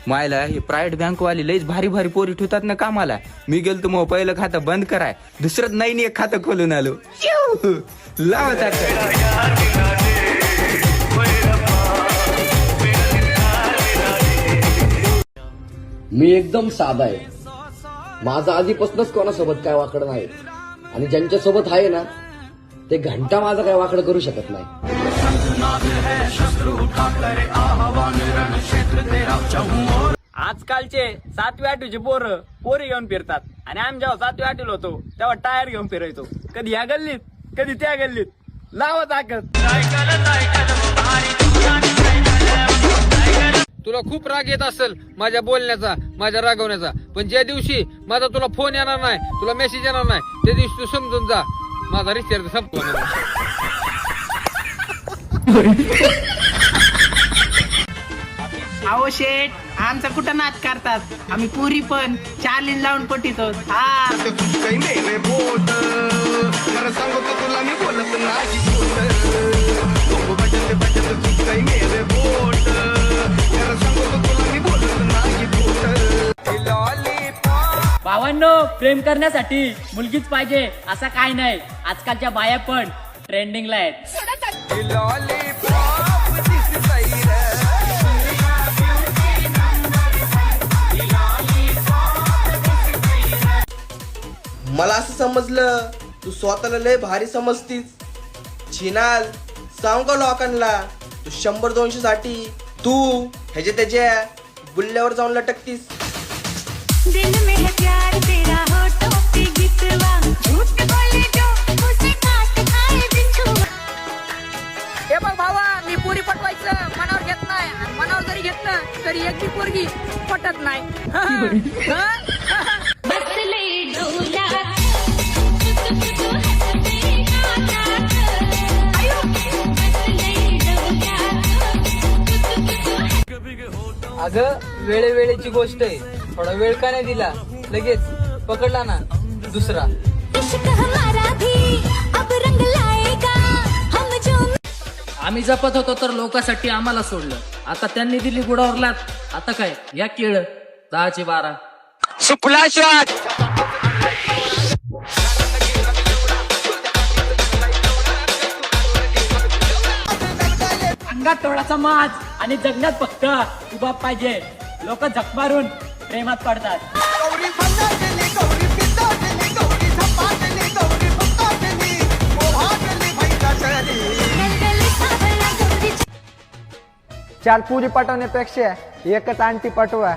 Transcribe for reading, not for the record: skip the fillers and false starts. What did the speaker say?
मायला हे प्रायव्हेट बँकवाले लईच भारी भारी पोरी ठेवतात ना कामाला. मी गेलतो मग पहिलं खातं बंद कराय, दुसरं नाही एक खातं खोलून आलो. लावतात मी एकदम साधा आहे. माझा आधीपासूनच कोणासोबत काय वाकडं नाही, आणि ज्यांच्यासोबत आहे ना ते घंटा माझं काय वाकडं करू शकत नाही. आजकालचे 7वी 8वीचे पोरी घेऊन फिरतात, आणि आम्ही जेव्हा 7वी 8वीला होतो तेव्हा टायर घेऊन फिरायचो. कधी ह्या गल्लीत कधी त्या गल्लीत. लावा ताकद. तुला खूप राग येत असेल माझ्या बोलण्याचा, माझ्या रागवण्याचा, पण ज्या दिवशी माझा तुला फोन येणार नाही, तुला मेसेज येणार नाही, त्या दिवशी तू समजून जा माझा रिचार्ज संपला. अहो शेठ, आमचा कुठं नाच करतात. आम्ही पुरी पण चॅलेंज लावून पटितो. हा भावांनो, प्रेम करण्यासाठी मुलगीच पाहिजे असं काय नाही. आजकालच्या बाया पण ट्रेंडिंगला आहेत. मला असं समजलं तू स्वतःला लय भारी समजतीस. छिनाल सांग का लोकांना तू 100-200 साठी तू ह्याच्या त्याच्या बुल्ल्यावर जाऊन लटकतीस. दिल में है प्यार तेरा होठों पे गितवा, झूठ बोले जो उसे काट खाए बिच्छुआ. हे बघ भावा, मी पोरी पटवायचं मनावर घेत नाही, आणि मनावर जरी घेतलं तरी एक बी पोरगी पटत नाही. बसले डोला अगं वेळेची गोष्ट आहे, थोडा वेळ का नाही दिला, लगेच पकडला ना दुसरा. इश्क हमारा भी अब रंग लाएगा, हम जो आम्ही जपत होतो तर लोकांसाठी आम्हाला सोडलं. आता त्यांनी दिली गुडावर लात, आता काय या केळ 10चे 12. सुपला शॉट. अंगात थोडासा माज आणि जगण्यात फक्त उभा पाहिजे. लोक झक मारून प्रेमात पडतात. चार पुरी पटवण्यापेक्षा एकच आंटी पटवा.